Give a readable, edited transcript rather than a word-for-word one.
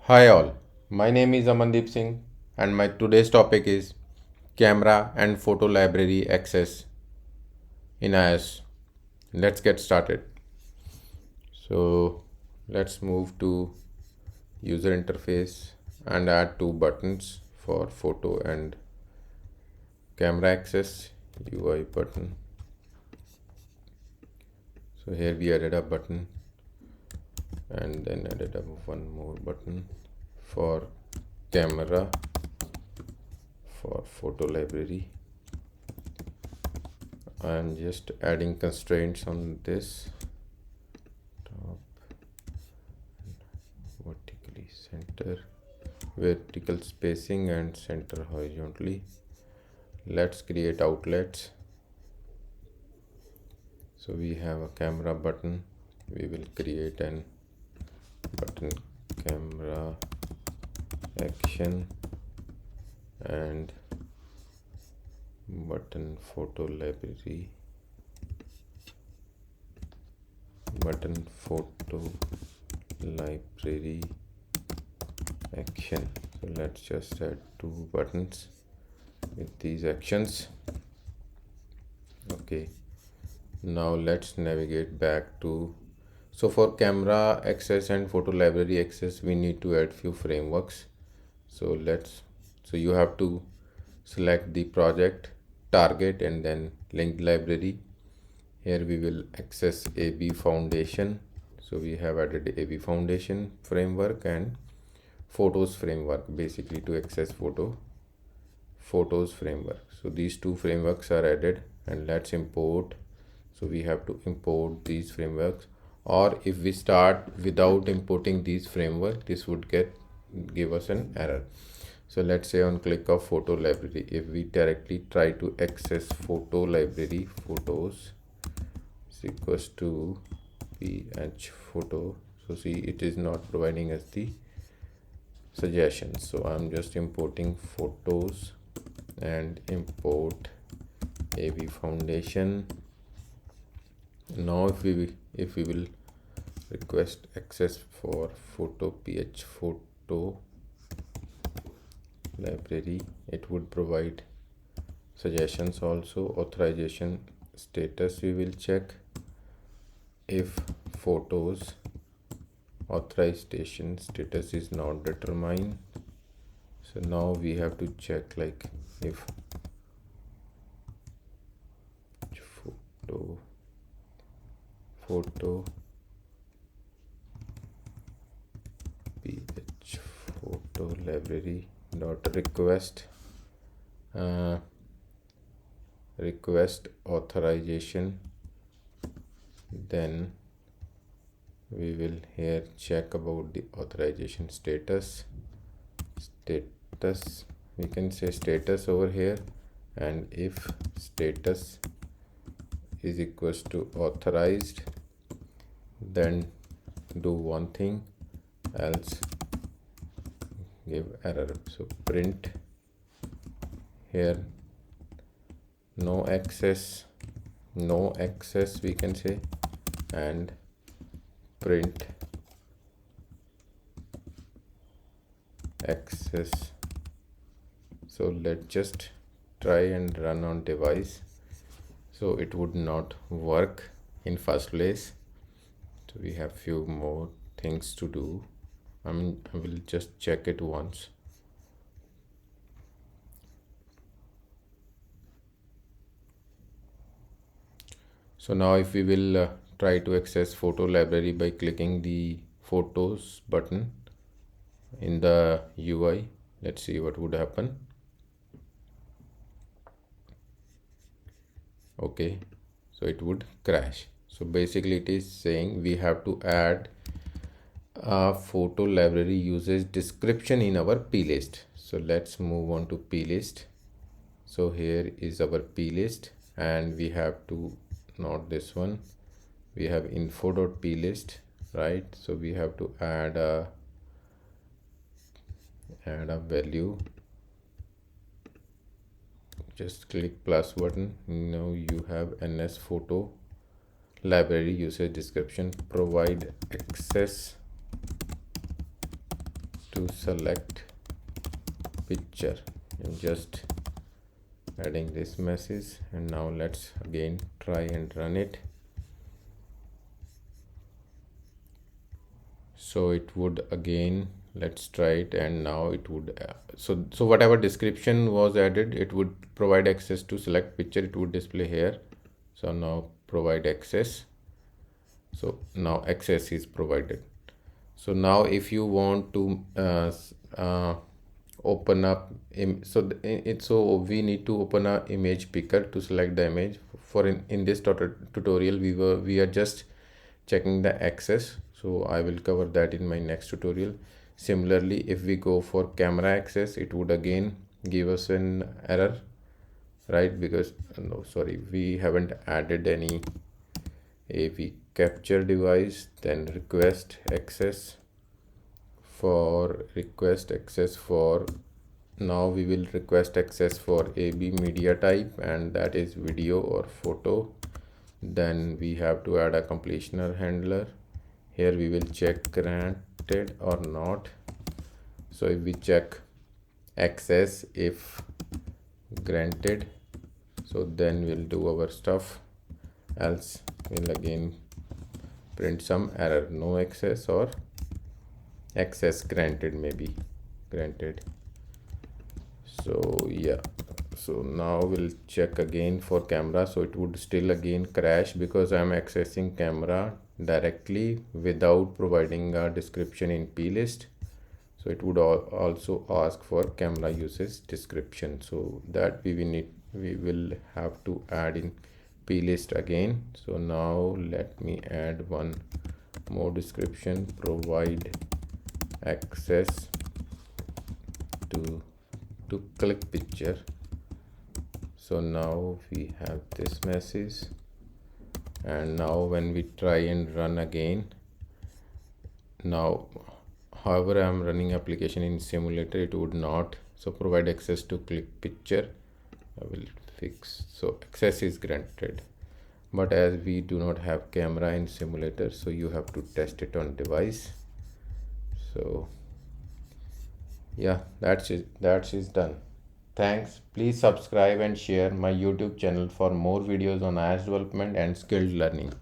Hi all, my name is Amandeep Singh and my today's topic is camera and photo library access in iOS. Let's get started. So let's move to user interface and add two buttons for photo and camera access UI button. So here we added a button and then added up one more button for camera for photo library. I'm just adding constraints on this top vertically center, vertical spacing and center horizontally. Let's create outlets. So we have a camera button. We will create an button camera action and button photo library, button photo library action. So let's just add two buttons with these actions. Okay, now let's navigate back to, so for camera access and photo library access we need to add few frameworks. So you have to select the project, target and then linked library. Here we will access AB Foundation. So we have added AB Foundation framework and Photos framework, basically to access Photos framework. So these two frameworks are added and let's import. So we have to import these frameworks, or if we start without importing these framework, this would give us an error. So let's say on click of photo library, if we directly try to access photo library, photos is equals to ph photo. So see, it is not providing us the suggestions. So I'm just importing photos and import AB Foundation. Now if we will request access for photo ph photo library, it would provide suggestions also. Authorization status, we will check if photos authorization status is not determined. So now we have to check like if photo ph photo library dot request authorization, then we will here check about the authorization status. We can say status over here, and if status is equals to authorized, then do one thing, else give error. So print here no access we can say, and print access. So let's just try and run on device. So it would not work in first place. So we have few more things to do. I will just check it once. So now if we will try to access photo library by clicking the photos button in the UI, let's see what would happen. Okay, so it would crash. So basically it is saying we have to add a photo library usage description in our plist. So let's move on to plist. So here is our plist, and we have to, not this one, we have info.plist, right? So we have to add a value. Just click plus button. Now you have ns photo library usage description, provide access to select picture. I'm just adding this message, and now let's again try and run it. So it would again, let's try it, and now it would so whatever description was added, it would provide access to select picture, it would display here. So now provide access, so now access is provided. So now if you want to open up so we need to open a image picker to select the image. For in this tutorial we are just checking the access, so I will cover that in my next tutorial. Similarly, if we go for camera access, it would again give us an error, right? Because no, sorry, we haven't added any AV capture device. Then request access for now we will request access for AB media type, and that is video or photo. Then we have to add a completioner handler. Here we will check granted or not. So if we check access, if granted, so then we'll do our stuff, else we'll again print some error, no access or access granted, maybe granted. So yeah, so now we'll check again for camera. So it would still again crash because I'm accessing camera directly without providing a description in plist. So it would also ask for camera usage description, so that we will have to add in plist again. So now let me add one more description, provide access to click picture. So now we have this message, and now when we try and run again, now however I am running application in simulator, it would not. So provide access to click picture, I will fix. So access is granted, but as we do not have camera in simulator, so you have to test it on device. So yeah, that's it done. Thanks. Please subscribe and share my YouTube channel for more videos on iOS development and skilled learning.